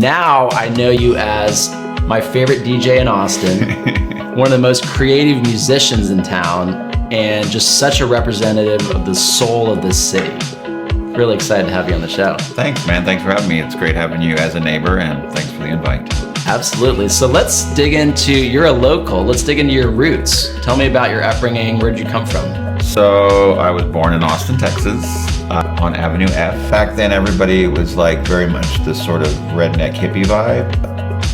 Now I know you as my favorite DJ in Austin, one of the most creative musicians in town, and just such a representative of the soul of this city. Really excited to have you on the show. Thanks, man. Thanks for having me. It's great having you as a neighbor, and thanks for the invite. Absolutely. So let's dig into, you're a local. Let's dig into your roots. Tell me about your upbringing. Where did you come from? So I was born in Austin, Texas, on Avenue F. Back then, everybody was like very much this sort of redneck hippie vibe,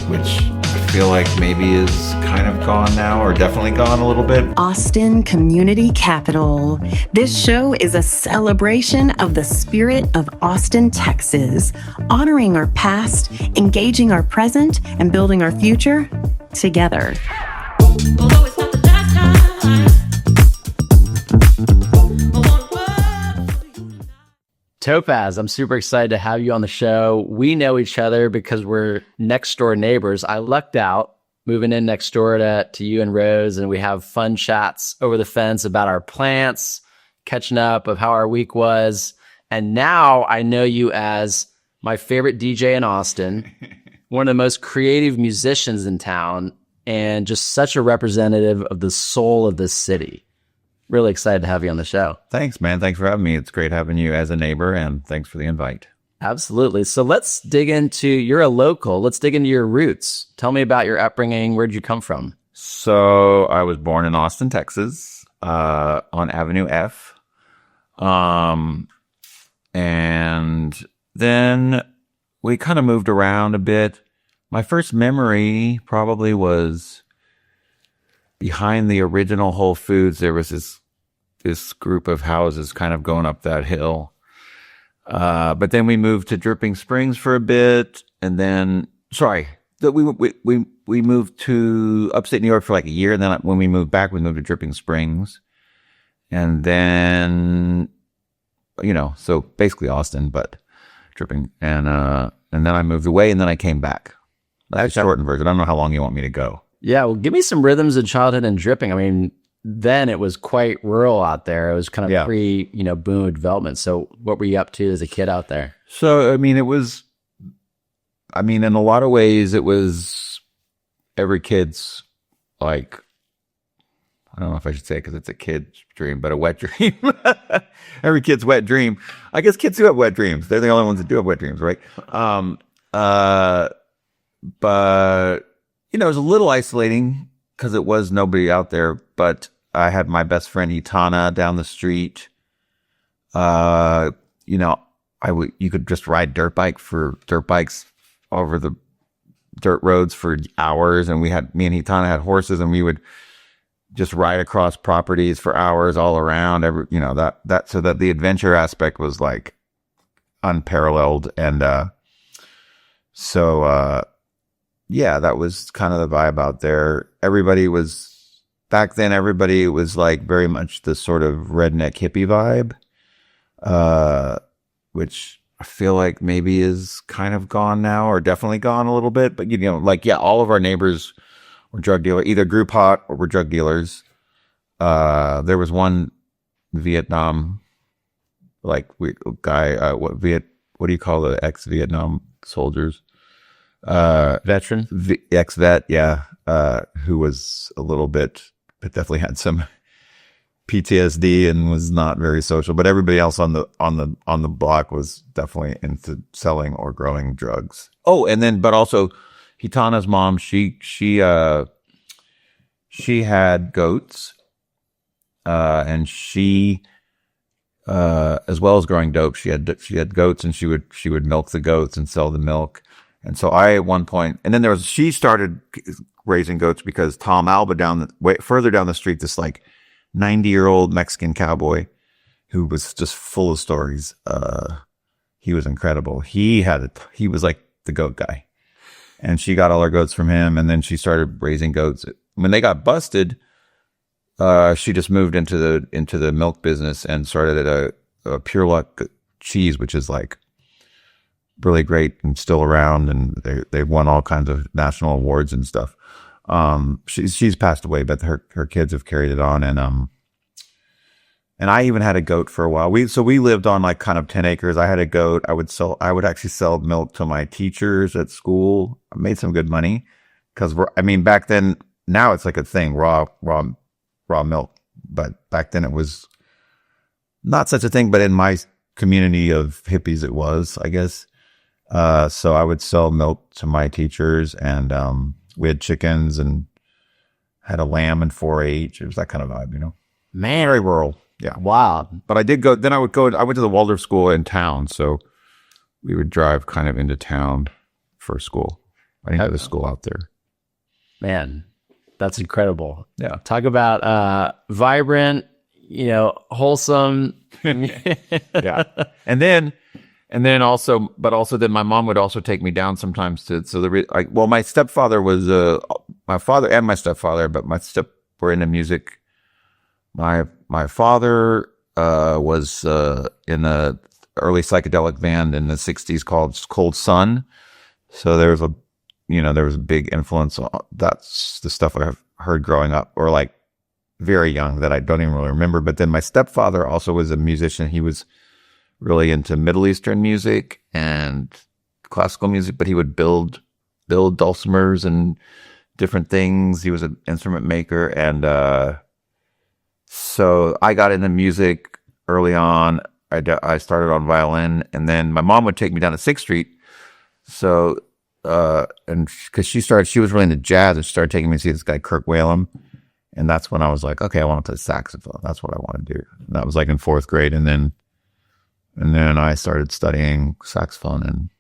which I feel like maybe is kind of gone now, or definitely gone a little bit. Austin Community Capital. This show is a celebration of the spirit of Austin, Texas, honoring our past, engaging our present, and building our future together. Although it's not the last time. Topaz, I'm super excited to have you on the show. We know each other because we're next door neighbors. I lucked out moving in next door to you and Rose, and we have fun chats over the fence about our plants, catching up of how our week was. And now I know you as my favorite DJ in Austin, one of the most creative musicians in town, and just such a representative of the soul of this city. Really excited to have you on the show. Thanks, man. Thanks for having me. It's great having you as a neighbor, and thanks for the invite. Absolutely. So let's dig into, you're a local. Let's dig into your roots. Tell me about your upbringing. Where did you come from? So I was born in Austin, Texas, on Avenue F. And then we kind of moved around a bit. My first memory probably was behind the original Whole Foods. There was this group of houses kind of going up that hill. But then we moved to Dripping Springs for a bit, and then we moved to upstate New York for like a year, and then when we moved back, we moved to Dripping Springs, and then so basically Austin, but Dripping, and then I moved away, and then I came back. That's the shortened version. I don't know how long you want me to go. Yeah, well, give me some rhythms of childhood and Dripping. I mean, then it was quite rural out there. It was kind of pre, boom of development. So what were you up to as a kid out there? So, in a lot of ways, it was every kid's, like, I don't know if I should say because it's a kid's dream, but a wet dream. Every kid's wet dream. I guess kids do have wet dreams. They're the only ones that do have wet dreams, right? But it was a little isolating because it was nobody out there, but I had my best friend Itana down the street. You could just ride dirt bikes over the dirt roads for hours, and me and Itana had horses, and we would just ride across properties for hours all around. So that the adventure aspect was like unparalleled, and that was kind of the vibe out there. Back then, everybody was like very much this sort of redneck hippie vibe, which I feel like maybe is kind of gone now, or definitely gone a little bit. But, all of our neighbors were drug dealers, either grew pot or were drug dealers. There was one Vietnam, guy, what do you call the ex-Vietnam soldiers? Veteran? Ex-vet, yeah. Who was a little bit, but definitely had some PTSD and was not very social. But everybody else on the block was definitely into selling or growing drugs. Oh, and then, but also, Hitana's mom, she had goats, and she, as well as growing dope, she had goats, and she would milk the goats and sell the milk. And so at one point, and then she started raising goats because Tom Alba further down the street, this like 90-year-old Mexican cowboy who was just full of stories. He was incredible. He was like the goat guy, and she got all her goats from him. And then she started raising goats. When they got busted, she just moved into the milk business and started at a Pure Luck cheese, which is like really great and still around, and they've won all kinds of national awards and stuff. She's passed away, but her kids have carried it on, and And I even had a goat for a while. We lived on like kind of 10 acres. I had a goat. I would actually sell milk to my teachers at school. I made some good money because back then, now it's like a thing, raw milk. But back then it was not such a thing, but in my community of hippies, it was, I guess. So I would sell milk to my teachers, and, we had chickens and had a lamb and 4-H. It was that kind of vibe, Man. Very rural. Yeah. Wow. But I went to the Waldorf school in town. So we would drive kind of into town for school. I didn't go to school out there. Man, that's incredible. Yeah. Talk about vibrant, wholesome. Yeah. And then also my mom would also take me down sometimes my stepfather was, my father and my stepfather, but were into music. My father was in a early psychedelic band in the 60s called Cold Sun. So there was a big influence. That's the stuff I've heard growing up, or like very young, that I don't even really remember. But then my stepfather also was a musician. He was really into Middle Eastern music and classical music, but he would build dulcimers and different things. He was an instrument maker, and so I got into music early on. I started on violin, and then my mom would take me down to 6th Street. So, and because she was really into jazz, and she started taking me to see this guy, Kirk Whalum. And that's when I was like, okay, I want to play saxophone. That's what I want to do. And that was like in 4th grade. And then I started studying saxophone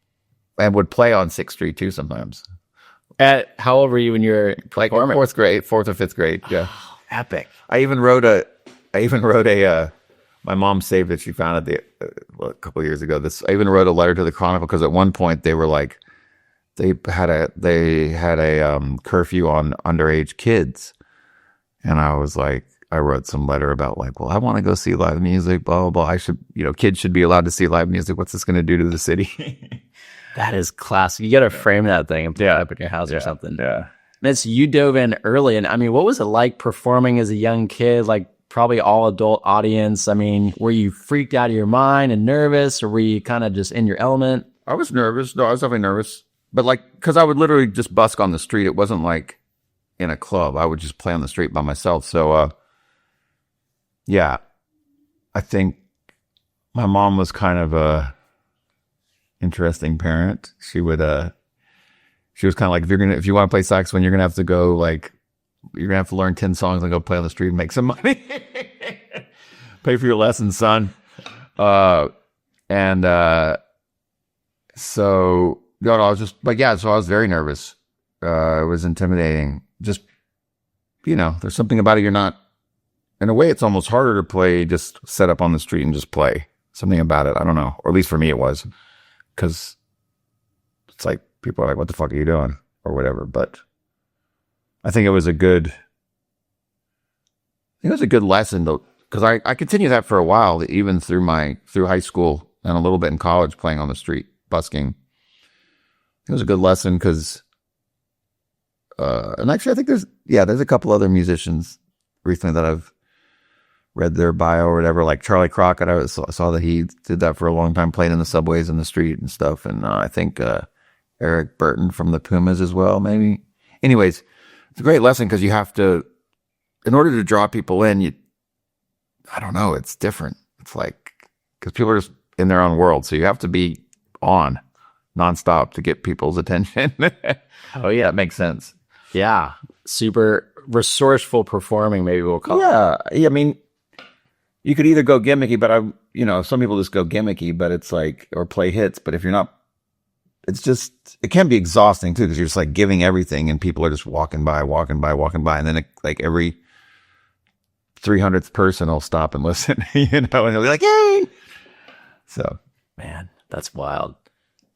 and would play on 6th Street too sometimes. At how old were you when you were Like in 4th grade, 4th or 5th grade. Yeah. Epic. I even wrote a my mom saved it. She found it a couple of years ago. I even wrote a letter to the Chronicle, because at one point they were like, they had a curfew on underage kids. And I was like, I wrote some letter about like, well, I want to go see live music, blah, blah, blah. kids should be allowed to see live music. What's this going to do to the city? That is classic. You got to frame that thing and put it up in your house or something. Yeah. Miss, you dove in early, and what was it like performing as a young kid? Like probably all adult audience. Were you freaked out of your mind and nervous, or were you kind of just in your element? I was nervous. No, I was definitely nervous. But because I would literally just busk on the street. It wasn't like in a club. I would just play on the street by myself. So, yeah, I think my mom was kind of a interesting parent. She was kind of like, if you want to play saxophone, you're going to have to go you're going to have to learn 10 songs and go play on the street and make some money. Pay for your lessons, son. So, no, I was just so I was very nervous. It was intimidating. Just, there's something about it. In a way, it's almost harder to play, just set up on the street and just play. Something about it. I don't know. Or at least for me, it was. Because it's like, people are like, what the fuck are you doing? Or whatever. But I think it was a good lesson, though. Because I continued that for a while, even through high school and a little bit in college, playing on the street, busking. It was a good lesson because, and actually I think there's a couple other musicians recently that I've read their bio or whatever, like Charlie Crockett. I saw that he did that for a long time, playing in the subways in the street and stuff. And I think Eric Burton from the Pumas as well, maybe. Anyways, it's a great lesson because you have to, in order to draw people in, I don't know, it's different. It's like, because people are just in their own world. So you have to be on nonstop to get people's attention. Oh, yeah. That makes sense. Yeah. Super resourceful performing, maybe we'll call it. Yeah. You could either go gimmicky, but some people just go gimmicky, but it's like, or play hits. But if you're not, it can be exhausting too, because you're just like giving everything and people are just walking by. And then every 300th person will stop and listen, and they'll be like, yay. So, man, that's wild.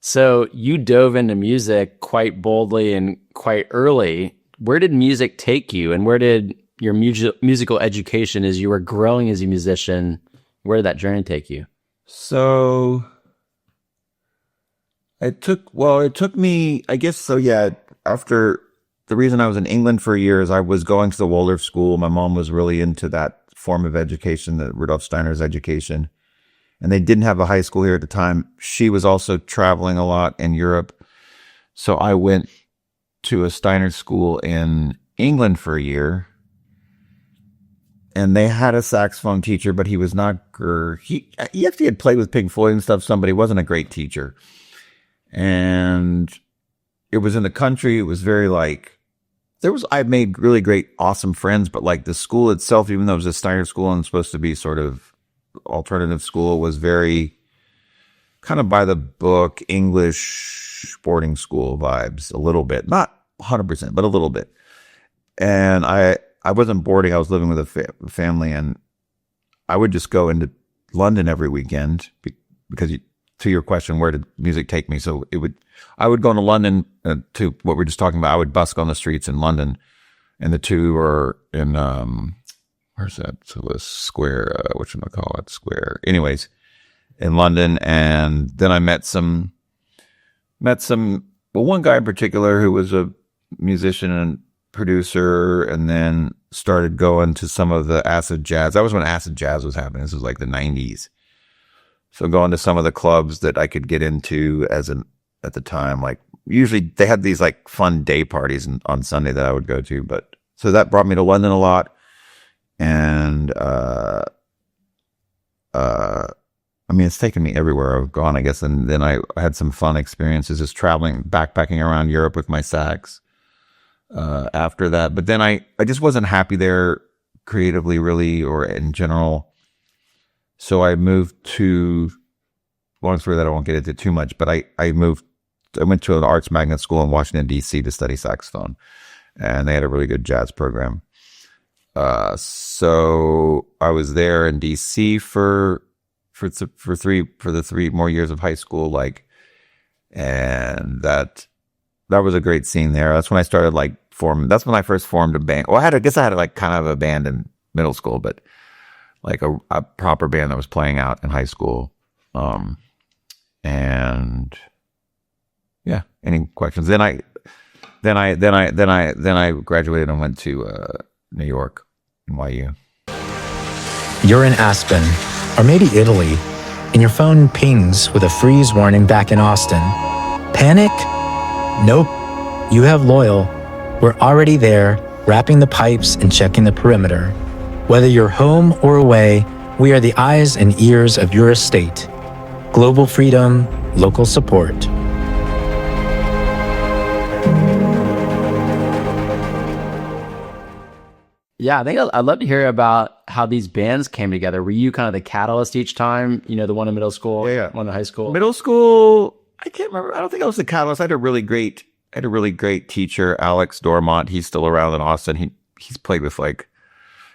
So you dove into music quite boldly and quite early. Where did music take you, and where did your musical education, as you were growing as a musician, where did that journey take you? So it took me, I guess, so yeah, after the reason I was in England for years, I was going to the Waldorf school. My mom was really into that form of education, the Rudolf Steiner's education. And they didn't have a high school here at the time. She was also traveling a lot in Europe. So I went to a Steiner school in England for a year. And they had a saxophone teacher, but he was not, he actually had played with Pink Floyd and stuff, but he wasn't a great teacher. And it was in the country. It was very like, I made really great, awesome friends, but like the school itself, even though it was a Steiner school and supposed to be sort of alternative school, was very kind of by the book English boarding school vibes, a little bit, not 100%, but a little bit. And I wasn't boarding. I was living with a family, and I would just go into London every weekend because to your question, where did music take me? So I would go into London to what we're just talking about. I would busk on the streets in London, and the two are in, where's that? So the square, whatchamacallit, square. Anyways, in London. And then I met one guy in particular who was a musician and producer, and then started going to some of the acid jazz. That was when acid jazz was happening. This was like the 90s. So going to some of the clubs that I could get into at the time, like usually they had these like fun day parties on Sunday that I would go to. But so that brought me to London a lot. And, I mean, it's taken me everywhere I've gone, I guess. And then I had some fun experiences just traveling, backpacking around Europe with my sax, after that. But then I just wasn't happy there creatively, really, or in general. So I moved to, long story that I won't get into too much, but I went to an arts magnet school in Washington, D.C. to study saxophone. And they had a really good jazz program. So I was there in D.C. for the 3 more years of high school, and that was a great scene there. That's when I started that's when I first formed a band. Well, I guess I had like kind of a band in middle school, but like a proper band that was playing out in high school. And yeah, any questions? Then I graduated and went to, New York, NYU. You're in Aspen, or maybe Italy, and your phone pings with a freeze warning back in Austin. Panic? Nope. You have Loyal. We're already there, wrapping the pipes and checking the perimeter. Whether you're home or away, we are the eyes and ears of your estate. Global freedom, local support. Yeah, I think I'd love to hear about how these bands came together. Were you kind of the catalyst each time? You know, the one in middle school, Yeah. one in high school? Middle school, I can't remember. I don't think I was the catalyst. I had a really great teacher, Alex Dormont. He's still around in Austin. He's played with like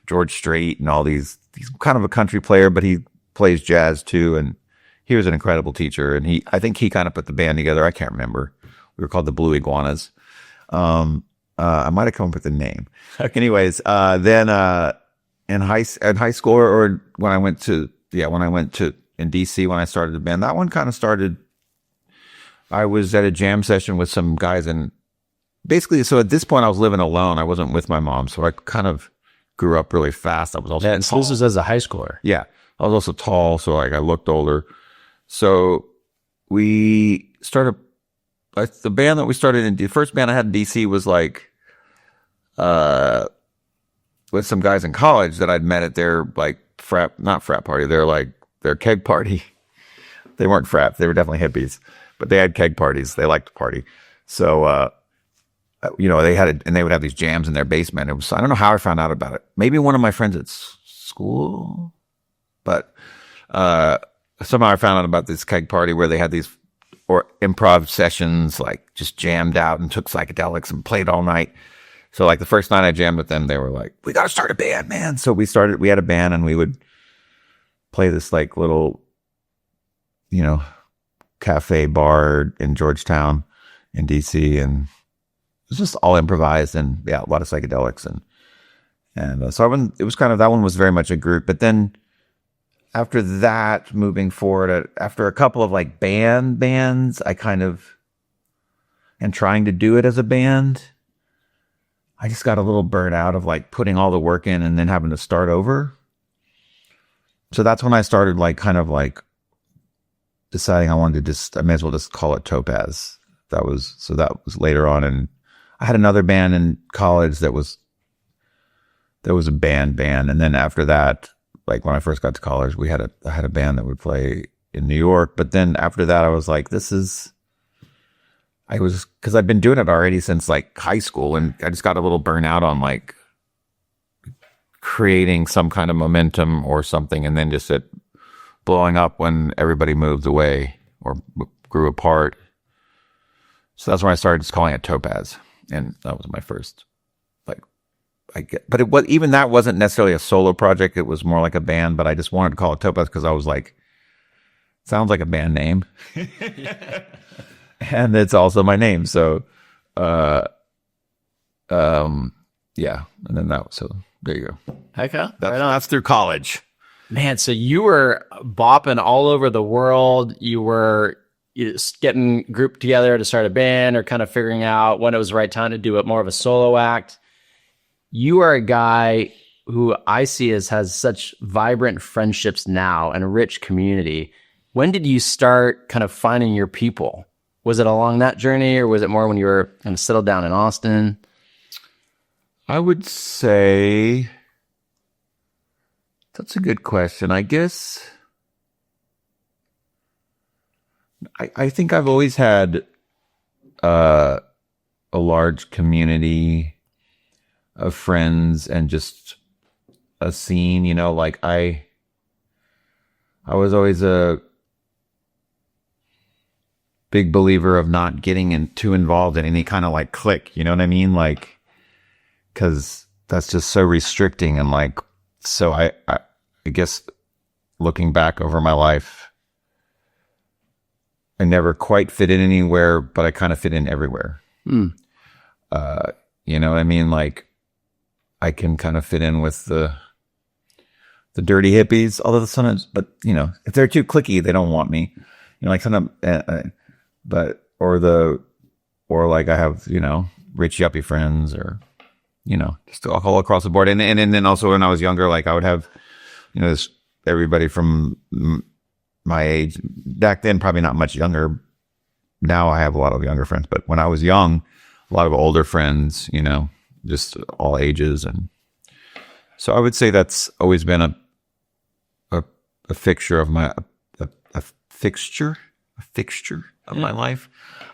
George Strait and all these. He's kind of a country player, but he plays jazz too. And he was an incredible teacher. And I think he kind of put the band together. I can't remember. We were called the Blue Iguanas. I might have come up with the name. Okay. Anyways, then in high school, or when I went to in DC, when I started the band, that one kind of started. I was at a jam session with some guys, and basically, so at this point, I was living alone. I wasn't with my mom, so I kind of grew up really fast. I was also so this was as a high schooler. Yeah, I was also tall, so I looked older. So we started. The band that we started in, the first band I had in DC was like, with some guys in college that I'd met at their not frat party. They're their keg party. They weren't frat. They were definitely hippies, but they had keg parties. They liked to party. So, they had and they would have these jams in their basement. It was, I don't know how I found out about it. Maybe one of my friends at school, but, somehow I found out about this keg party where they had these or improv sessions, just jammed out and took psychedelics and played all night. So the first night I jammed with them, they were like, "We got to start a band, man." So we had a band, and we would play this little, cafe bar in Georgetown in DC. And it was just all improvised, and a lot of psychedelics. And so it was kind of, that one was very much a group. But then after that, moving forward, after a couple of bands, I kind of, and trying to do it as a band, I just got a little burnt out of putting all the work in and then having to start over. so that's when I started like kind of like deciding I may as well just call it Topaz. That was later on. And I had another band in college that was a band. And then after that, like when I first got to college, I had a band that would play in New York. But then after that, I was like, because I've been doing it already since like high school, and I just got a little burnout on like creating some kind of momentum or something, and then just it blowing up when everybody moved away or grew apart. So that's when I started just calling it Topaz, and that was my first but even that wasn't necessarily a solo project. It was more like a band, but I just wanted to call it Topaz because I was like, sounds like a band name. And it's also my name. So, yeah. And then so there you go. Heck yeah. That's through college. Man, so you were bopping all over the world. You were just getting grouped together to start a band, or kind of figuring out when it was the right time to do it more of a solo act. You are a guy who I see has such vibrant friendships now and a rich community. When did you start kind of finding your people? Was it along that journey, or was it more when you were kind of settled down in Austin? I would say that's a good question. I guess I think I've always had a large community of friends and just a scene, like I was always a big believer of not getting too involved in any kind of like clique, you know what I mean? Like, cause that's just so restricting. And like, so I guess looking back over my life, I never quite fit in anywhere, but I kind of fit in everywhere. You know what I mean? Like, I can kind of fit in with the dirty hippies, although sometimes, but if they're too cliquey, they don't want me. Like sometimes, or like I have, rich yuppie friends, or, just all across the board. And then also when I was younger, like I would have, everybody from my age back then, probably not much younger. Now I have a lot of younger friends, but when I was young, a lot of older friends, just all ages. And so I would say that's always been a fixture of my, a fixture of my life.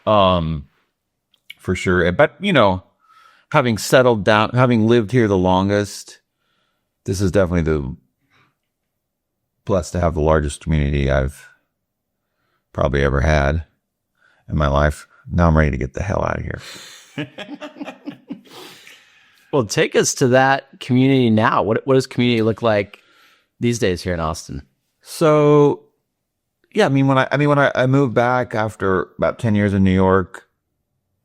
For sure. But, having settled down, having lived here the longest, this is definitely blessed to have the largest community I've probably ever had in my life. Now I'm ready to get the hell out of here. Well, take us to that community now. What does community look like these days here in Austin? So, yeah, when I moved back after about 10 years in New York,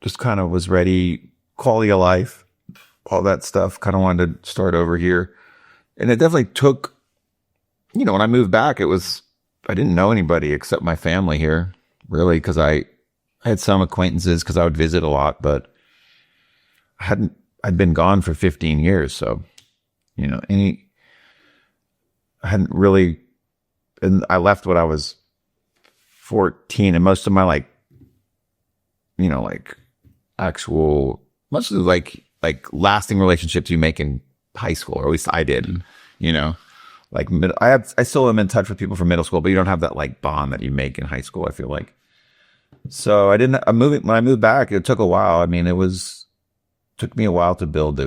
just kind of was ready, quality of life, all that stuff, kind of wanted to start over here. And it definitely took, when I moved back, I didn't know anybody except my family here, really, because I had some acquaintances because I would visit a lot, but I'd been gone for 15 years. So, I hadn't really, and I left when I was 14, and most of my mostly like lasting relationships you make in high school, or at least I did, I still am in touch with people from middle school, but you don't have that like bond that you make in high school, I feel like. So when I moved back, it took a while. Took me a while to build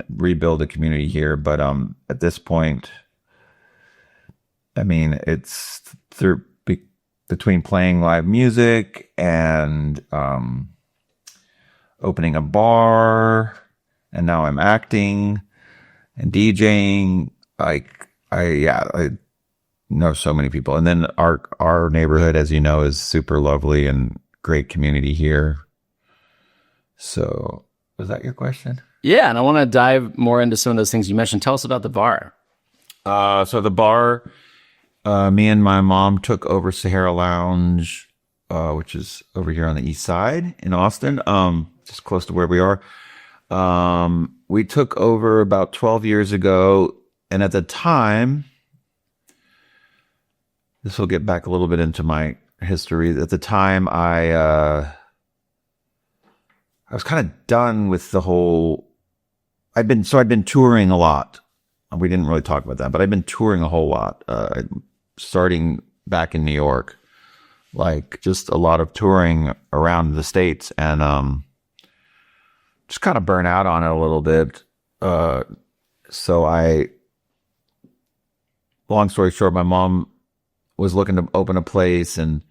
rebuild the community here. But, at this point, it's between playing live music and, opening a bar, and now I'm acting and DJing. I know so many people. And then our neighborhood, as you know, is super lovely and great community here. So, was that your question? Yeah, and I want to dive more into some of those things you mentioned. Tell us about the bar. So the bar, me and my mom took over Sahara Lounge, which is over here on the east side in Austin, just close to where we are. We took over about 12 years ago, and at the time, this will get back a little bit into my history. At the time, I was kind of done with the whole. I'd been touring a lot. We didn't really talk about that, but I've been touring a whole lot, starting back in New York, like just a lot of touring around the States, and just kind of burn out on it a little bit. So long story short, my mom was looking to open a place and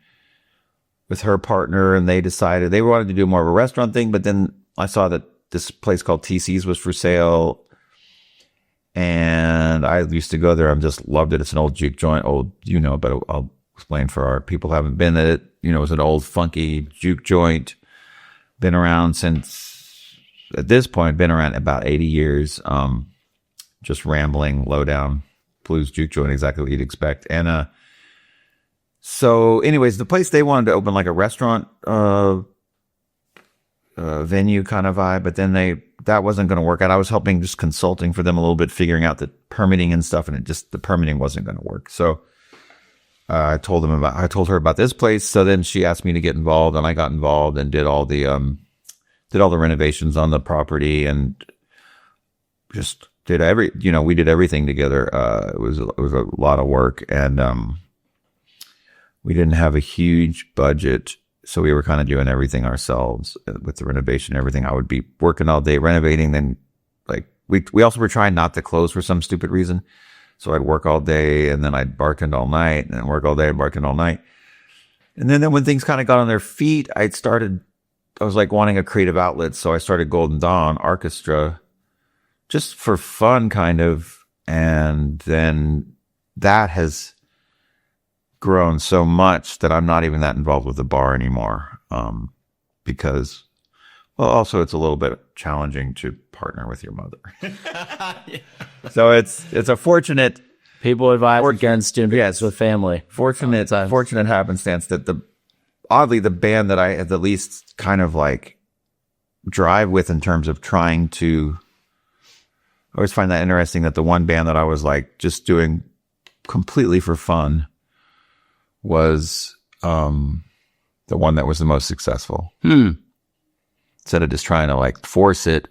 with her partner, and they decided they wanted to do more of a restaurant thing, but then I saw that this place called TC's was for sale. And I used to go there. I just loved it. It's an old juke joint, but I'll explain for our people who haven't been at it. It was an old funky juke joint. Been around since, at this point, been around about 80 years. Just rambling, low down blues juke joint, exactly what you'd expect. And so anyways, the place, they wanted to open like a restaurant venue kind of vibe, but then that wasn't going to work out. I was helping, just consulting for them a little bit, figuring out the permitting and stuff, and the permitting wasn't going to work. So I told her about this place. So then she asked me to get involved, and I got involved and did all the renovations on the property, and just did we did everything together. It was a lot of work, and we didn't have a huge budget. So we were kind of doing everything ourselves with the renovation, everything. I would be working all day renovating. Then like we also were trying not to close for some stupid reason. So I'd work all day, and then I'd bartend all night, and then work all day and bartend all night. And then when things kind of got on their feet, I was like wanting a creative outlet. So I started Golden Dawn Orchestra just for fun kind of. And then that has grown so much that I'm not even that involved with the bar anymore. Because, well, also it's a little bit challenging to partner with your mother. Yeah. So it's a fortunate. People advise against doing business with family. Fortunate happenstance that oddly the band that I had the least kind of like drive with in terms of trying to. I always find that interesting that the one band that I was like just doing completely for fun was the one that was the most successful. Instead of just trying to like force it,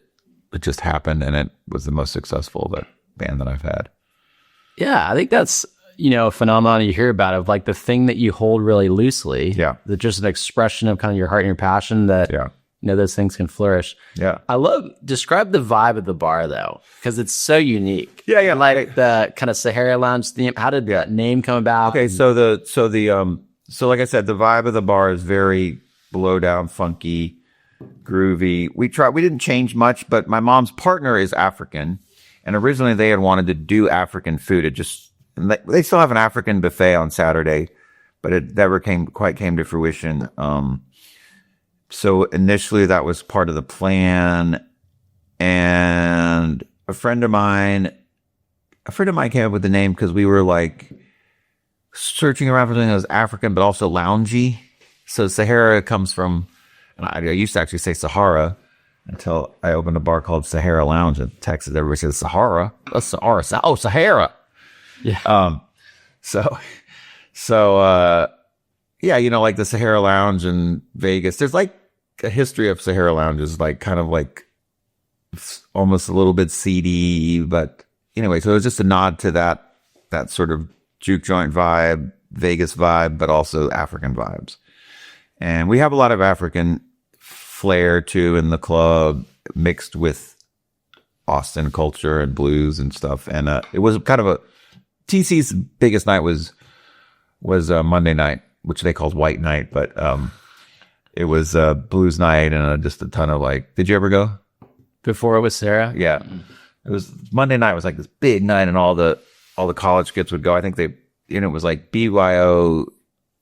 it just happened, and it was the most successful band that I've had. Yeah, I think that's a phenomenon you hear about, of like the thing that you hold really loosely. Yeah, that's just an expression of kind of your heart and your passion. That those things can flourish. Yeah, describe the vibe of the bar though, because it's so unique. Yeah, like the kind of Sahara Lounge theme. How did that name come about? Okay, so like I said, the vibe of the bar is very blow down, funky, groovy. We didn't change much, but my mom's partner is African, and originally they had wanted to do African food. They still have an African buffet on Saturday, but it never quite came to fruition. So initially that was part of the plan, and a friend of mine came up with the name because we were like searching around for something that was African but also loungy. So Sahara comes from, and I used to actually say Sahara until I opened a bar called Sahara Lounge in Texas. Everybody says Sahara. That's Sahara. Oh, Sahara. Yeah. Like the Sahara Lounge in Vegas. There's like a history of Sahara Lounges, like kind of like almost a little bit seedy, but anyway, so it was just a nod to that sort of juke joint vibe, Vegas vibe, but also African vibes. And we have a lot of African flair too in the club, mixed with Austin culture and blues and stuff. And it was kind of TC's biggest night was Monday night, which they called White Night, but it was blues night and just a ton of like. Did you ever go? Before it was Sarah? Yeah, it was Monday night was like this big night, and all the college kids would go. I think it was like BYO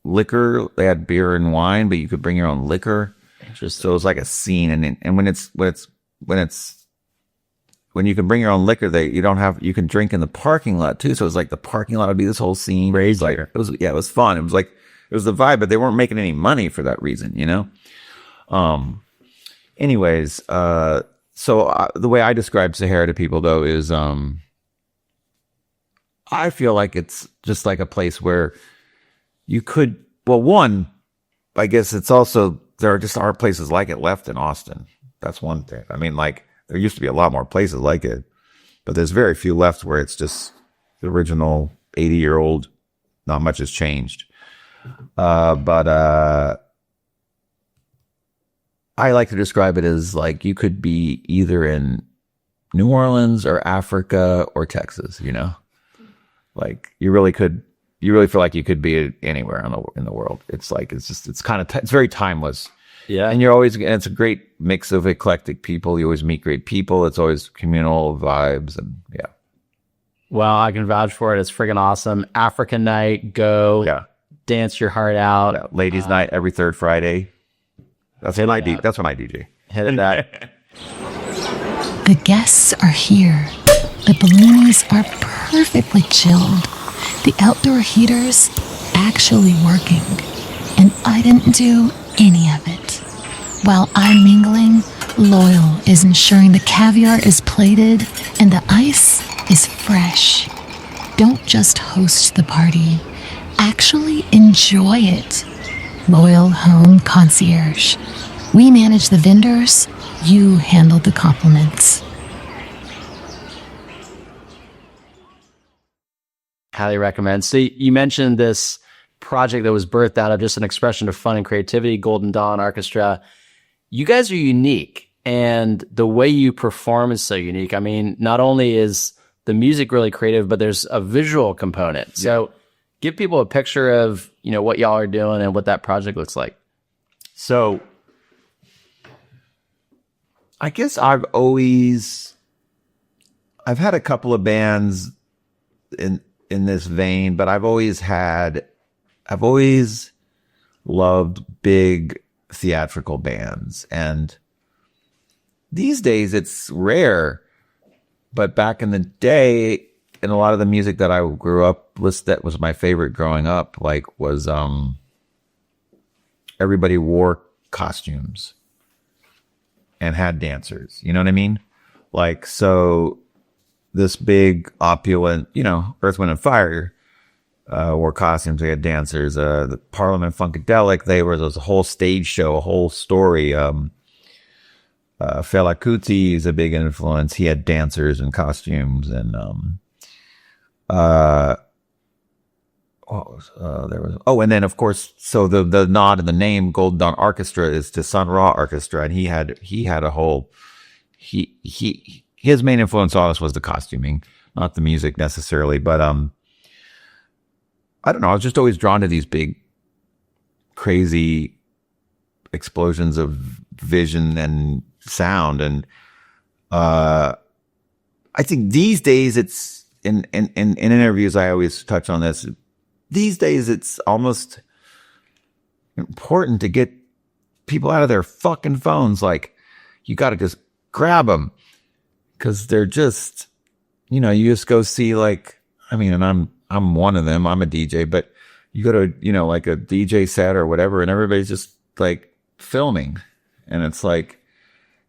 liquor. They had beer and wine, but you could bring your own liquor. Interesting. So it was like a scene, and when you can bring your own liquor, you can drink in the parking lot too. So it's like the parking lot would be this whole scene. Crazy. Like, it was fun. It was the vibe, but they weren't making any money for that reason, Anyways, so the way I describe Sahara to people though is, I feel like it's just like a place where you could, well, one, I guess it's also, there just aren't places like it left in Austin. That's one thing. I mean, like, there used to be a lot more places like it, but there's very few left where it's just the original 80-year-old, not much has changed. But I like to describe it as like you could be either in New Orleans or Africa or Texas, you know? Like you really feel like you could be anywhere in the world. It's like, it's kind of, it's very timeless. Yeah. And it's a great mix of eclectic people. You always meet great people. It's always communal vibes and yeah. Well, I can vouch for it. It's friggin' awesome. African night, go. Yeah. Dance your heart out. Yeah. Ladies' night every third Friday. That's when I DJ. Hit that. The guests are here. The balloonies are perfectly chilled. The outdoor heaters actually working. And I didn't do any of it. While I'm mingling, Loyal is ensuring the caviar is plated and the ice is fresh. Don't just host the party. Actually enjoy it. Loyal Home Concierge. We manage the vendors. You handle the compliments. Highly recommend. So you mentioned this project that was birthed out of just an expression of fun and creativity, Golden Dawn Orchestra. You guys are unique, and the way you perform is so unique. I mean, not only is the music really creative, but there's a visual component. So give people a picture of, you know, what y'all are doing and what that project looks like. So I guess I've had a couple of bands in this vein, but I've always loved big theatrical bands. And these days it's rare, but back in the day, and a lot of the music that I grew up with that was my favorite growing up, like was everybody wore costumes and had dancers. You know what I mean? Like, so this big opulent, you know, Earth, Wind and Fire wore costumes. They had dancers. The Parliament Funkadelic, there was a whole stage show, a whole story. Fela Kuti is a big influence. He had dancers and costumes, and and then of course, so the nod in the name Golden Dawn Orchestra is to Sun Ra Orchestra, and he had a whole his main influence on us was the costuming, not the music necessarily, but I don't know, I was just always drawn to these big crazy explosions of vision and sound, and I think these days it's in interviews I always touch on this. These days it's almost important to get people out of their fucking phones. Like, you got to just grab them, because they're just, you know, you just go see, like, I mean, and I'm one of them. I'm a DJ, but you go to, you know, like a DJ set or whatever, and everybody's just like filming, and it's like,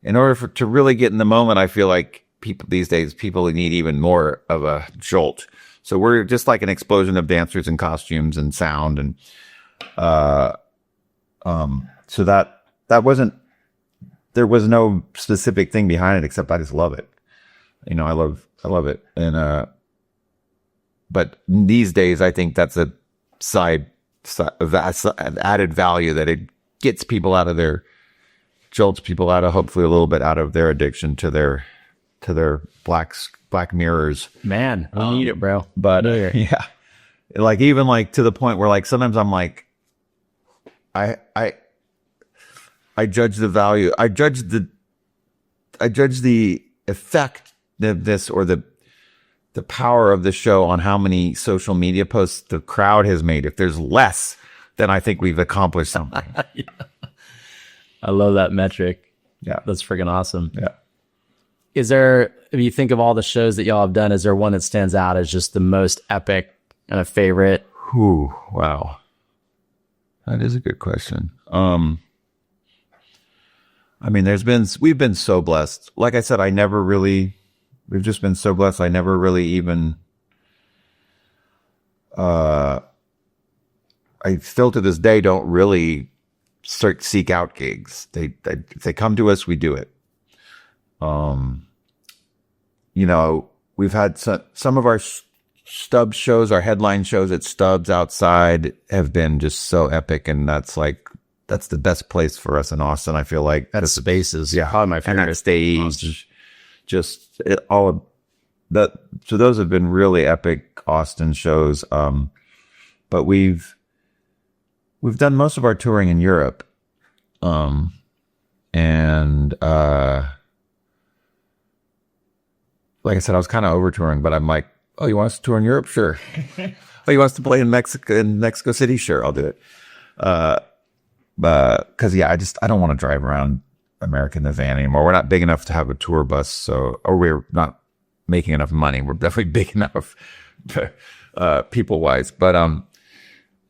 in order to really get in the moment, I feel like people these days, people need even more of a jolt. So we're just like an explosion of dancers and costumes and sound, and so that wasn't, there was no specific thing behind it, except I just love it. You know, I love it, and but these days I think that's a added value, that it gets people out of their, jolts people out of, hopefully a little bit out of their addiction to their black mirrors. Man, we need it, bro. But yeah, like, even like to the point where, like, sometimes I'm like, I judge the value, I judge the effect of this, or the power of the show on how many social media posts the crowd has made. If there's less, then I think we've accomplished something. Yeah. I love that metric. Yeah. That's freaking awesome. Yeah. Is there, if you think of all the shows that y'all have done, is there one that stands out as just the most epic and a favorite? Whew, wow. That is a good question. I mean, we've been so blessed. Like I said, we've just been so blessed. I never really even, I still to this day don't really seek out gigs. If they come to us, we do it. We've had some of our Stubbs shows, our headline shows at Stubbs outside have been just so epic. And that's the best place for us in Austin. I feel like that space is probably my favorite. And that stage, all of that. So those have been really epic Austin shows. But we've done most of our touring in Europe. Like I said, I was kind of over touring, but I'm like, oh, you want us to tour in Europe? Sure. Oh, you want us to play in Mexico City? Sure, I'll do it. Cause I don't want to drive around America in the van anymore. We're not big enough to have a tour bus. Or we're not making enough money. We're definitely big enough, people wise. But,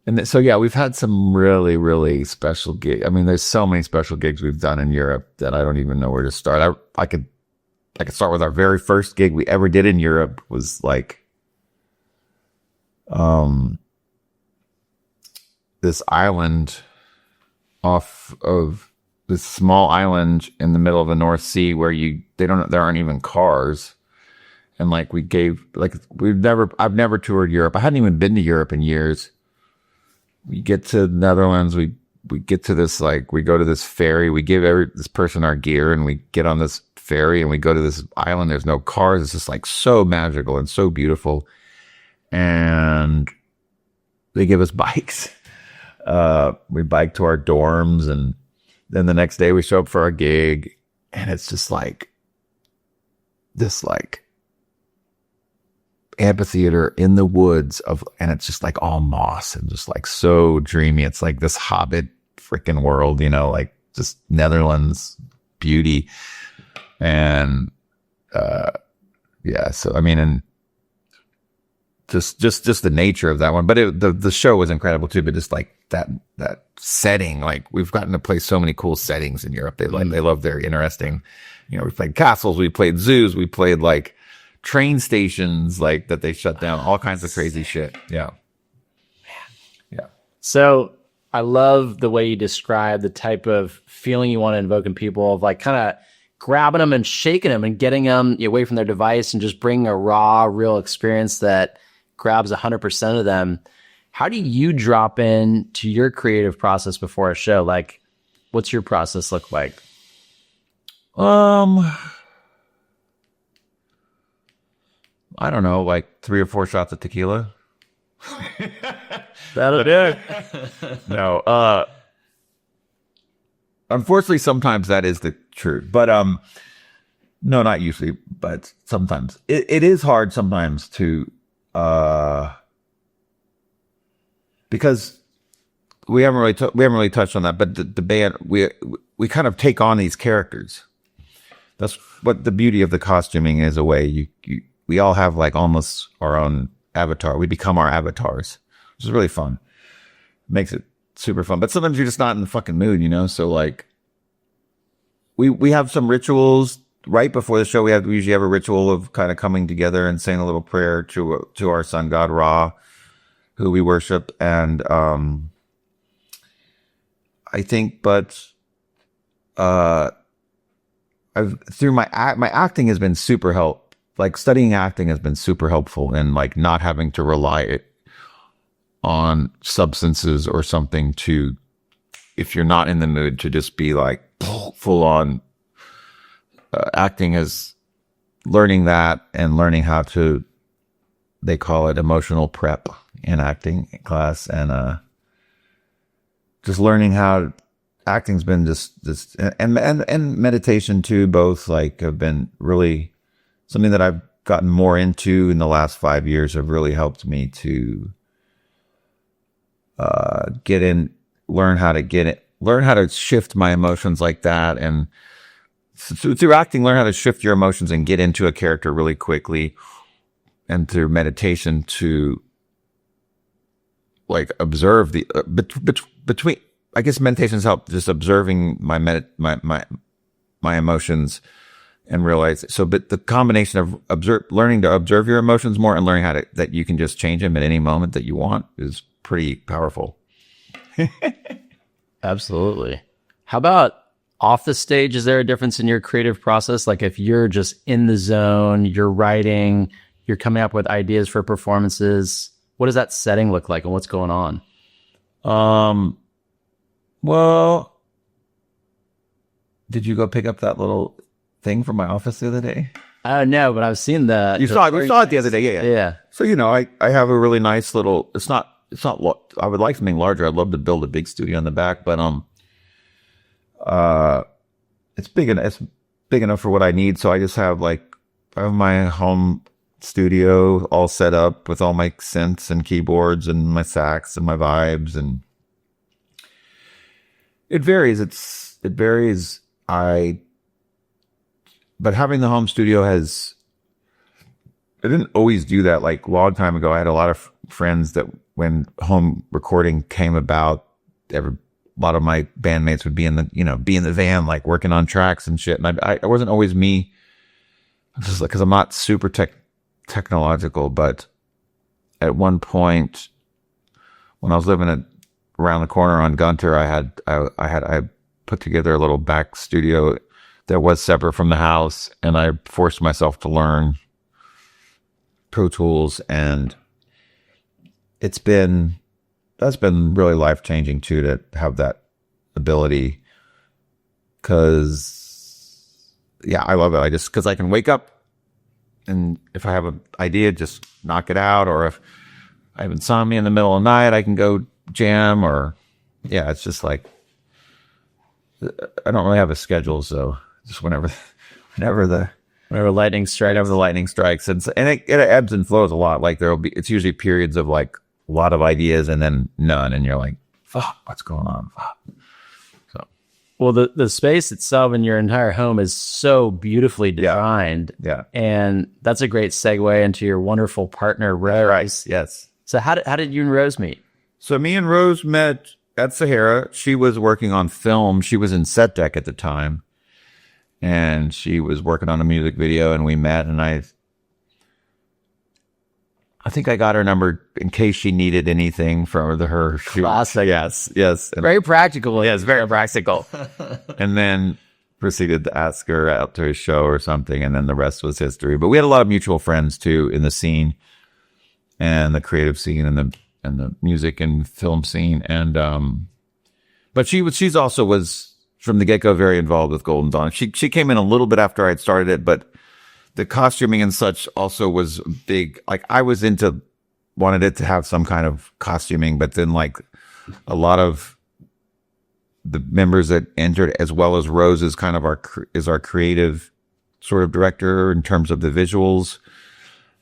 we've had some really, really special gigs. I mean, there's so many special gigs we've done in Europe that I don't even know where to start. I could start with our very first gig we ever did in Europe was like, this island off of this small island in the middle of the North Sea where there aren't even cars. And like I've never toured Europe. I hadn't even been to Europe in years. We get to the Netherlands. We get to this, we go to this ferry. We give this person our gear and we get on this ferry and we go to this island. There's no cars. It's just so magical and so beautiful. And they give us bikes. We bike to our dorms, and then the next day we show up for our gig, and it's just this amphitheater in the woods and it's just all moss and just so dreamy. It's like this Hobbit freaking world, just Netherlands beauty. And, so, I mean, and just the nature of that one, but the show was incredible too, but just that setting, we've gotten to play so many cool settings in Europe. They love their interesting, we played castles, we played zoos, we played train stations that they shut down, all kinds of crazy shit. Yeah. Yeah. So I love the way you describe the type of feeling you want to invoke in people of kind of grabbing them and shaking them and getting them away from their device and just bringing a raw, real experience that grabs 100% of them. How do you drop in to your creative process before a show? What's your process look like? I don't know, 3 or 4 shots of tequila. That'll do it. No, unfortunately, sometimes that is the truth, but no, not usually, but sometimes it is hard sometimes to because we haven't really touched on that, but the band we kind of take on these characters. That's what the beauty of the costuming is. A way we all have almost our own avatar. We become our avatars, which is really fun. Makes it super fun. But sometimes you're just not in the fucking mood, So we have some rituals right before the show. We usually have a ritual of kind of coming together and saying a little prayer to our sun god Ra, who we worship. And I think, through my acting has been super helpful. Studying acting has been super helpful in not having to rely on substances or something if you're not in the mood, to just be full on acting. Is learning that and learning how to, they call it emotional prep in acting class. And just learning how acting's been just and meditation too, both have been really something that I've gotten more into in the last 5 years. Have really helped me to learn how to shift my emotions like that. And through acting, learn how to shift your emotions and get into a character really quickly. And through meditation to observe the between. I guess meditation's helped just observing my emotions and realize. So, but the combination of learning to observe your emotions more and learning that you can just change them at any moment that you want is pretty powerful. Absolutely. How about off the stage? Is there a difference in your creative process? Like if you're just in the zone, you're writing, you're coming up with ideas for performances, what does that setting look like and what's going on? Well, did you go pick up that little thing from my office the other day? No, but I've seen the. We saw it the other day. Yeah. Yeah. So, I have a really nice little, it's not, I would like something larger. I'd love to build a big studio in the back, but, it's big enough for what I need. So I just have I have my home studio all set up with all my synths and keyboards and my sax and my vibes, and it varies. It varies. But having the home studio I didn't always do that. Like a long time ago, I had a lot of friends that when home recording came about, a lot of my bandmates would be in the van, like working on tracks and shit. And I wasn't always me. Just because I'm not super technological, but at one point when I was living around the corner on Gunter, I put together a little back studio that was separate from the house, and I forced myself to learn Pro Tools, and that's been really life-changing too, to have that ability, because I love it. Because I can wake up, and if I have an idea, just knock it out, or if I have insomnia in the middle of the night, I can go jam, or it's just like, I don't really have a schedule, so just whenever the lightning strikes. And it ebbs and flows a lot. Like it's usually periods of like a lot of ideas and then none, and you're like, fuck, what's going on? Fuck. So, well, the space itself in your entire home is so beautifully designed. Yeah. And that's a great segue into your wonderful partner, Rose. Yes. So how did you and Rose meet? So me and Rose met at Sahara. She was working on film. She was in Set Deck at the time, and she was working on a music video, and we met, and I think I got her number in case she needed anything from her. Classic. Yes. Very practical. Yes, very practical. And then proceeded to ask her out to a show or something, and then the rest was history. But we had a lot of mutual friends too in the scene, and the creative scene, and the music and film scene, and but she's also was from the get-go very involved with Golden Dawn. She came in a little bit after I had started it, but the costuming and such also was big. Like I was wanted it to have some kind of costuming, but then like a lot of the members that entered, as well as Rose, is kind of our creative sort of director in terms of the visuals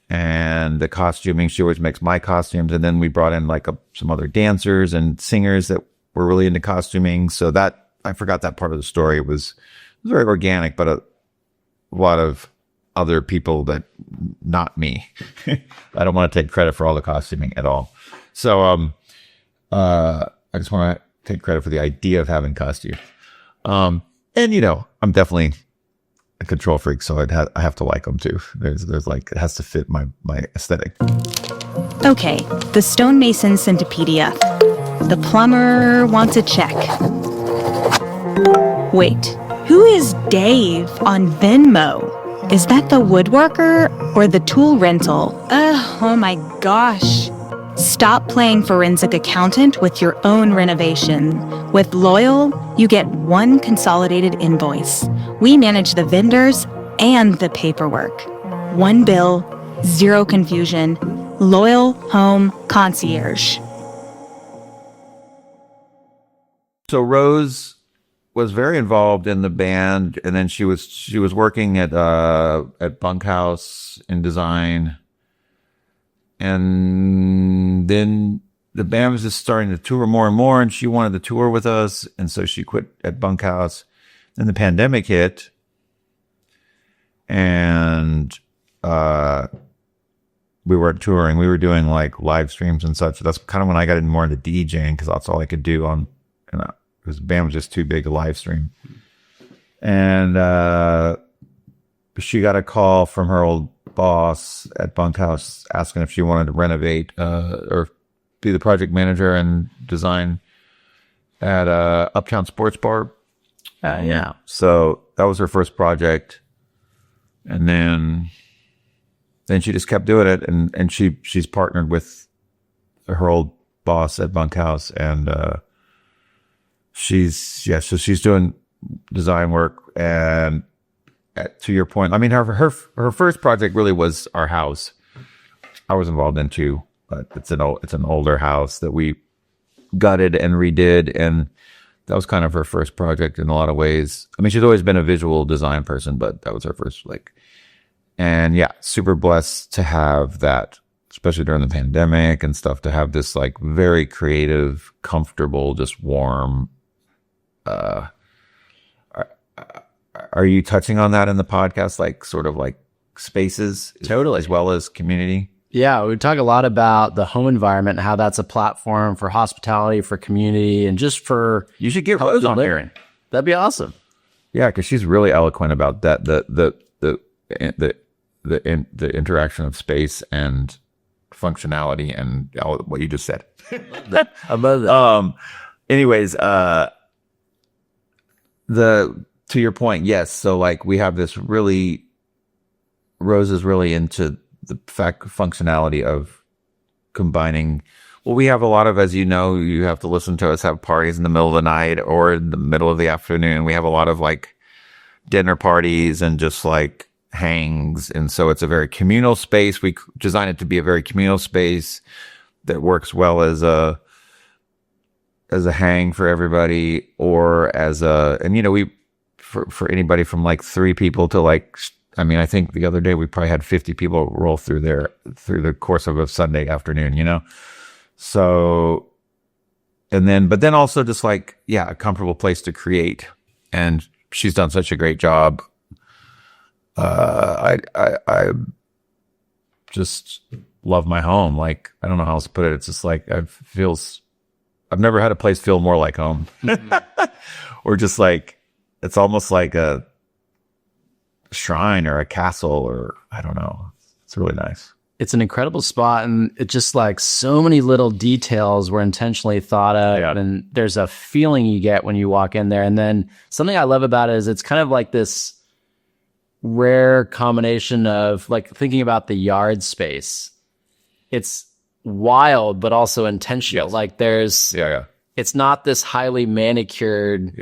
and the costuming. She always makes my costumes, and then we brought in like some other dancers and singers that were really into costuming. So that I forgot that part of the story. It was very organic, but a lot of other people that not me. I don't want to take credit for all the costuming at all. So I just want to take credit for the idea of having costume. And I'm definitely a control freak, so I have to like them too. There's like, it has to fit my aesthetic. Okay, the stonemason sent a PDF. The plumber wants a check. Wait, who is Dave on Venmo? Is that the woodworker or the tool rental? Oh my gosh. Stop playing forensic accountant with your own renovation. With Loyal, you get one consolidated invoice. We manage the vendors and the paperwork. One bill, zero confusion. Loyal Home Concierge. So Rose was very involved in the band, and then she was working at Bunkhouse in design, and then the band was just starting to tour more and more, and she wanted to tour with us, and so she quit at Bunkhouse. Then the pandemic hit, and we were touring. We were doing like live streams and such. That's kind of when I got more into DJing, because that's all I could do on. Because the band was just too big to live stream. And she got a call from her old boss at Bunkhouse asking if she wanted to renovate or be the project manager and design at Uptown Sports Bar. Yeah. So that was her first project. And then she just kept doing it. And she's partnered with her old boss at Bunkhouse. And so she's doing design work. And to your point, I mean, her first project really was our house. I was involved in too, but it's an older house that we gutted and redid, and that was kind of her first project in a lot of ways. I mean, she's always been a visual design person, but that was her first, and yeah, super blessed to have that, especially during the pandemic and stuff, to have this like very creative, comfortable, just warm. Are you touching on that in the podcast, like sort of like spaces, totally, as well as community? Yeah, we talk a lot about the home environment and how that's a platform for hospitality, for community, and just for you should get Rose on here. That'd be awesome. Yeah, because she's really eloquent about that. The interaction of space and functionality and all what you just said. I love that. Anyways, to your point, yes. So like we have this really, Rose is really into the functionality of combining. Well, we have a lot of, as you know, you have to listen to us have parties in the middle of the night or in the middle of the afternoon. We have a lot of like dinner parties and just like hangs. And so it's a very communal space. We designed it to be a very communal space that works well as a hang for everybody, or and you know, for anybody from like 3 people to like, I mean, I think the other day we probably had 50 people roll through there through the course of a Sunday afternoon, you know? So, but then also just like, yeah, a comfortable place to create. And she's done such a great job. I just love my home. Like, I don't know how else to put it. It's just like, I've never had a place feel more like home. Or just like, it's almost like a shrine or a castle, or I don't know. It's really nice. It's an incredible spot, and it's just like so many little details were intentionally thought of. Yeah. And there's a feeling you get when you walk in there. And then something I love about it is it's kind of like this rare combination of like thinking about the yard space. It's wild, but also intentional. Yes. Like there's, it's not this highly manicured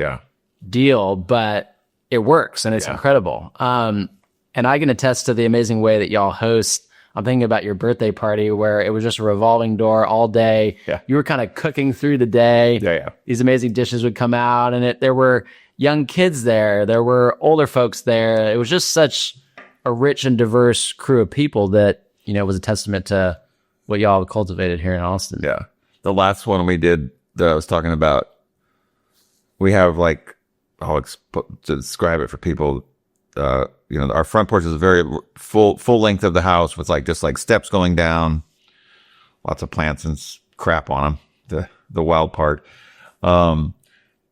deal, but it works and it's incredible. And I can attest to the amazing way that y'all host. I'm thinking about your birthday party where it was just a revolving door all day. Yeah. You were kind of cooking through the day. Yeah. These amazing dishes would come out, and there were young kids there. There were older folks there. It was just such a rich and diverse crew of people that, you know, was a testament to what y'all have cultivated here in Austin. Yeah. The last one we did that I was talking about, we have like, to describe it for people, you know, our front porch is a very full length of the house with like just like steps going down, lots of plants and crap on them, the wild part. And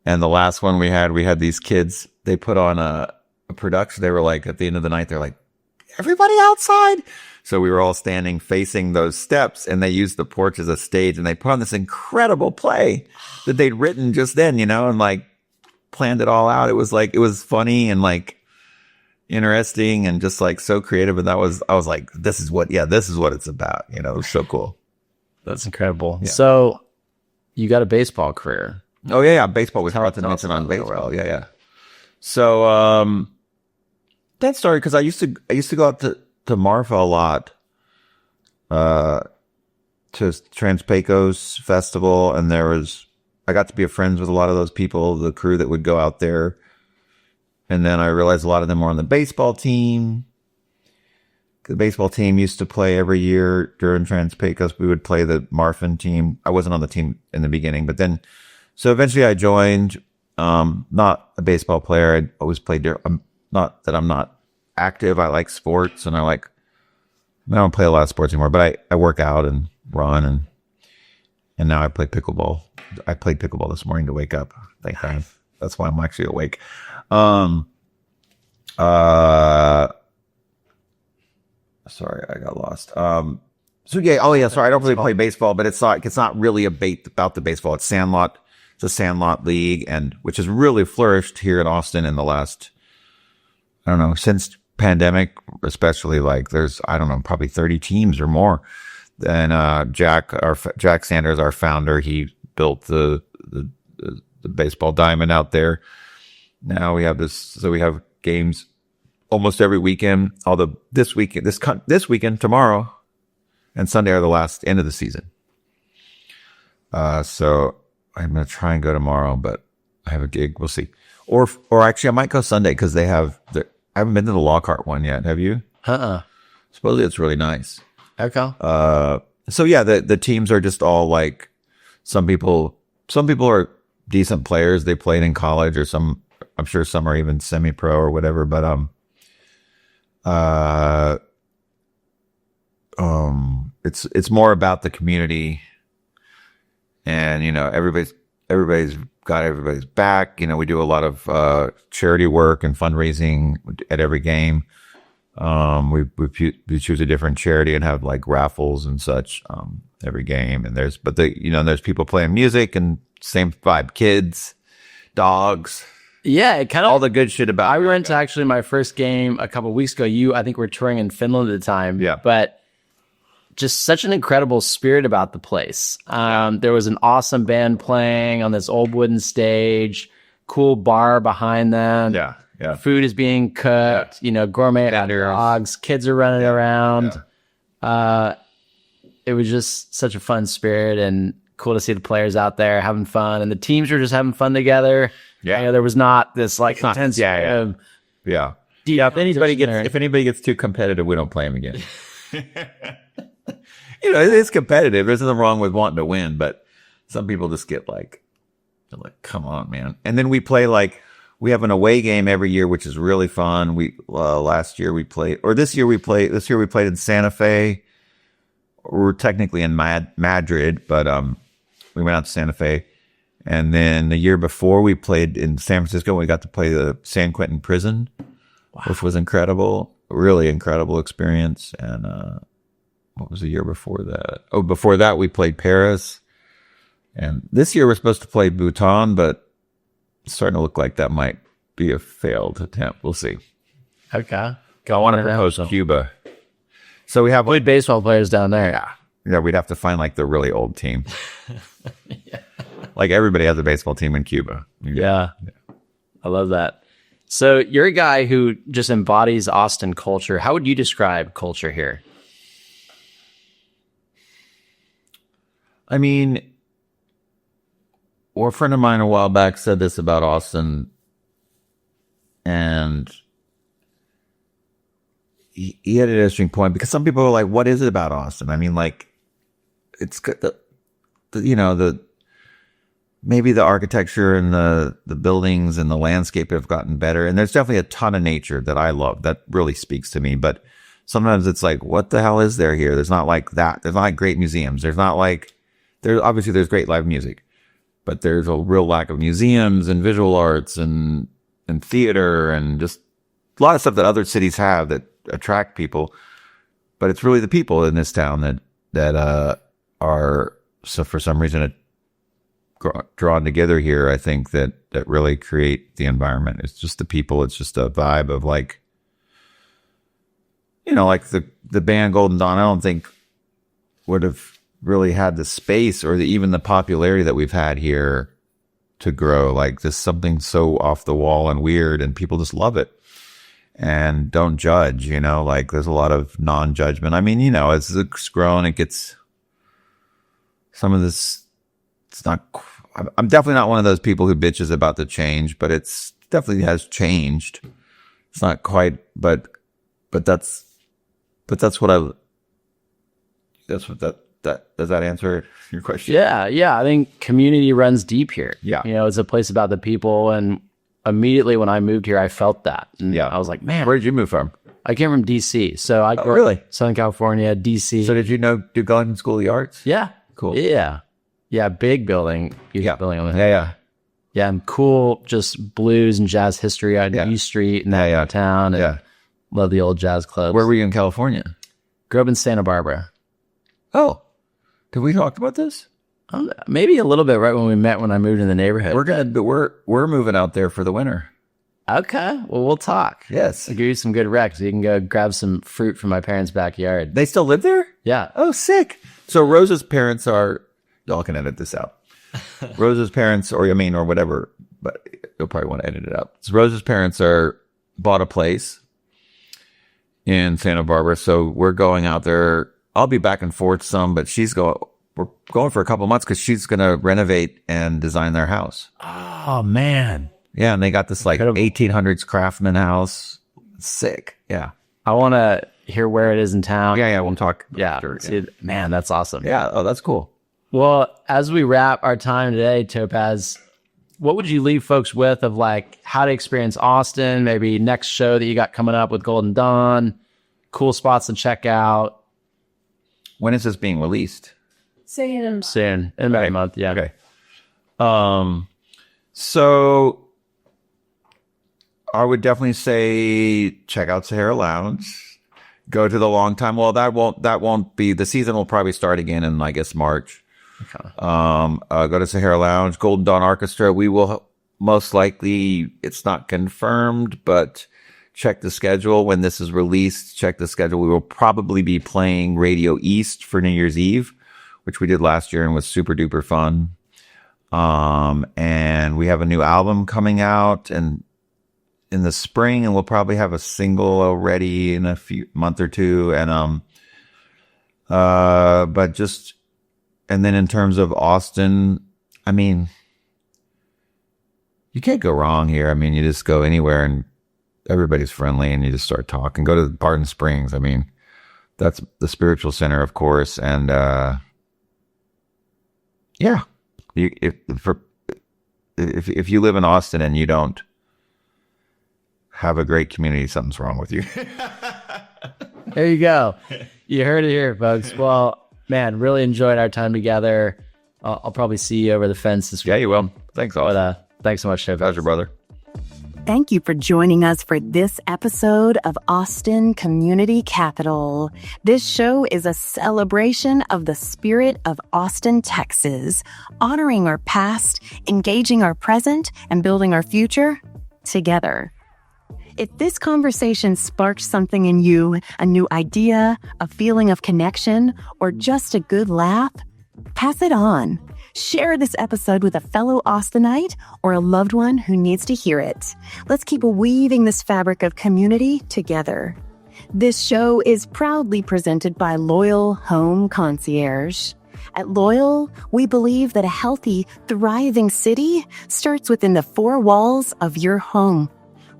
the last one we had these kids, they put on a production. They were like, at the end of the night, they're like, everybody outside. So we were all standing facing those steps, and they used the porch as a stage, and they put on this incredible play that they'd written just then, you know, and like planned it all out. It was like, it was funny and like interesting and just like so creative. And I was like, this is what it's about. You know, it was so cool. That's incredible. Yeah. So you got a baseball career. Oh yeah. Baseball was hard to mention on baseball. Yeah. So, that started because I used to go out to Marfa a lot, to Trans Pecos Festival. And I got to be friends with a lot of those people, the crew that would go out there. And then I realized a lot of them were on the baseball team. The baseball team used to play every year during Trans Pecos. We would play the Marfin team. I wasn't on the team in the beginning, but then, so eventually I joined, not a baseball player. I always played there. Not that I'm not active. I like sports, and I don't play a lot of sports anymore, but I work out and run, and now I play pickleball. I played pickleball this morning to wake up. Thank God. That's why I'm actually awake. Sorry, I got lost. So yeah, sorry, I don't really play baseball, but it's not really about the baseball. It's the Sandlot League, and which has really flourished here in Austin in the last, I don't know, since pandemic, especially. Like there's, I don't know, probably 30 teams or more. And Jack Sanders, our founder, he built the baseball diamond out there. Now we have this, so we have games almost every weekend. Although this weekend, tomorrow and Sunday are the last end of the season. So I'm going to try and go tomorrow, but I have a gig. We'll see. Or actually I might go Sunday because I haven't been to the Lockhart one yet. Have you? Supposedly it's really nice. Okay. So yeah, the teams are just all like, some people are decent players. They played in college, or I'm sure some are even semi-pro or whatever, but, it's more about the community, and, everybody's got everybody's back. We do a lot of, charity work and fundraising at every game. We choose a different charity and have like raffles and such, every game. And there's people playing music and same vibe, kids, dogs. Yeah, it kind of all the good shit about. I went to actually my first game a couple of weeks ago. I think we're touring in Finland at the time. Yeah. But just such an incredible spirit about the place. There was an awesome band playing on this old wooden stage, cool bar behind them. Yeah. Yeah. Food is being cooked, gourmet hot dogs, kids are running around. Yeah. It was just such a fun spirit, and cool to see the players out there having fun, and the teams were just having fun together. Yeah. There was not this like intense. Yeah. If anybody gets too competitive, we don't play them again. It's competitive. There's nothing wrong with wanting to win, but some people just get like, come on, man. And then we play we have an away game every year, which is really fun. This year we played in Santa Fe. We're technically in Madrid, but we went out to Santa Fe. And then the year before we played in San Francisco, we got to play the San Quentin prison, which was incredible, really incredible experience. And what was the year before that? Oh, before that we played Paris. And this year we're supposed to play Bhutan, but it's starting to look like that might be a failed attempt. We'll see. Okay. I want to propose Cuba. So we have good baseball players down there. Yeah, we'd have to find the really old team. Yeah. Like everybody has a baseball team in Cuba. Yeah. I love that. So you're a guy who just embodies Austin culture. How would you describe culture here? I mean, a friend of mine a while back said this about Austin, and he had an interesting point, because some people are like, what is it about Austin? I mean, it's maybe the architecture and the buildings and the landscape have gotten better. And there's definitely a ton of nature that I love that really speaks to me. But sometimes it's like, what the hell is there here? There's not like that. There's not great museums. There's not obviously there's great live music, but there's a real lack of museums and visual arts and theater and just a lot of stuff that other cities have that attract people. But it's really the people in this town that are, so for some reason, drawn together here. I think that really create the environment. It's just the people. It's just a vibe of the band Golden Dawn, I don't think would have really had the space or even the popularity that we've had here to grow. This something so off the wall and weird, and people just love it and don't judge, there's a lot of non-judgment. I mean, as it's grown, it gets some of this. It's not, I'm definitely not one of those people who bitches about the change, but it's definitely has changed. It's not quite, but that's what does that answer your question? Yeah. I think community runs deep here. Yeah. It's a place about the people, and immediately when I moved here, I felt that. And yeah. I was like, man, where did you move from? I came from DC. So I grew really? up Southern California, DC. So did you do Glenn School of the Arts? Yeah. Cool. Yeah. Big building. Building on the Yeah. Yeah. And cool, just blues and jazz history on East Street and that town. And love the old jazz clubs. Where were you in California? Grew up in Santa Barbara. Oh, did we talk about this? Maybe a little bit right when we met when I moved in the neighborhood. We're good, but we're moving out there for the winter. Okay. Well, we'll talk. Yes. I'll give you some good recs. You can go grab some fruit from my parents' backyard. They still live there? Yeah. Oh, sick. So Rose's parents are, y'all can edit this out. Rose's parents, or whatever, but you'll probably want to edit it out. So Rose's parents bought a place in Santa Barbara. So we're going out there. I'll be back and forth some, but we're going for a couple months because she's going to renovate and design their house. Oh, man. Yeah, and they got this like 1800s craftsman house. Sick. Yeah. I want to hear where it is in town. Yeah, we'll talk. Yeah. Sure, See, man, that's awesome. Yeah. Oh, that's cool. Well, as we wrap our time today, Topaz, what would you leave folks with of like how to experience Austin, maybe next show that you got coming up with Golden Dawn, cool spots to check out? When is this being released? Soon. In about a month, yeah. Okay. So I would definitely say check out Sahara Lounge. Go to the Long Time. Well, that won't be, the season will probably start again in, I guess, March. Okay. Go to Sahara Lounge, Golden Dawn Orchestra. We will most likely, it's not confirmed, but check the schedule when this is released. Check the schedule. We will probably be playing Radio East for New Year's Eve, which we did last year and was super duper fun. And we have a new album coming out in the spring, and we'll probably have a single already in a month or two. And, and then in terms of Austin, I mean, you can't go wrong here. I mean, you just go anywhere and everybody's friendly and you just start talking. Go to Barton Springs. I mean, that's the spiritual center, of course. And, yeah, if you live in Austin and you don't have a great community, something's wrong with you. There you go. You heard it here, folks. Well, man, really enjoyed our time together. I'll probably see you over the fence this week. Yeah, you will. Thanks, Austin. But, thanks so much, Topaz. Pleasure, brother. Thank you for joining us for this episode of Austin Community Capital. This show is a celebration of the spirit of Austin, Texas, honoring our past, engaging our present, and building our future together. If this conversation sparked something in you, a new idea, a feeling of connection, or just a good laugh, pass it on. Share this episode with a fellow Austinite or a loved one who needs to hear it. Let's keep weaving this fabric of community together. This show is proudly presented by Loyal Home Concierge. At Loyal, we believe that a healthy, thriving city starts within the four walls of your home.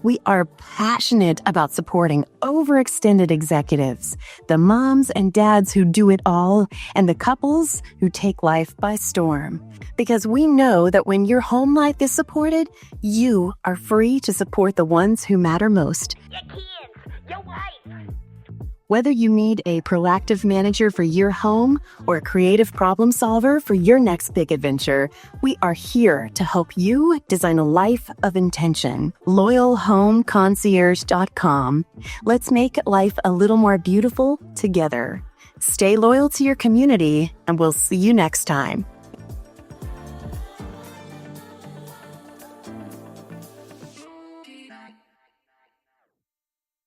We are passionate about supporting overextended executives, the moms and dads who do it all, and the couples who take life by storm. Because we know that when your home life is supported, you are free to support the ones who matter most. Your kids, your wife. Whether you need a proactive manager for your home or a creative problem solver for your next big adventure, we are here to help you design a life of intention. LoyalHomeConcierge.com. Let's make life a little more beautiful together. Stay loyal to your community, and we'll see you next time.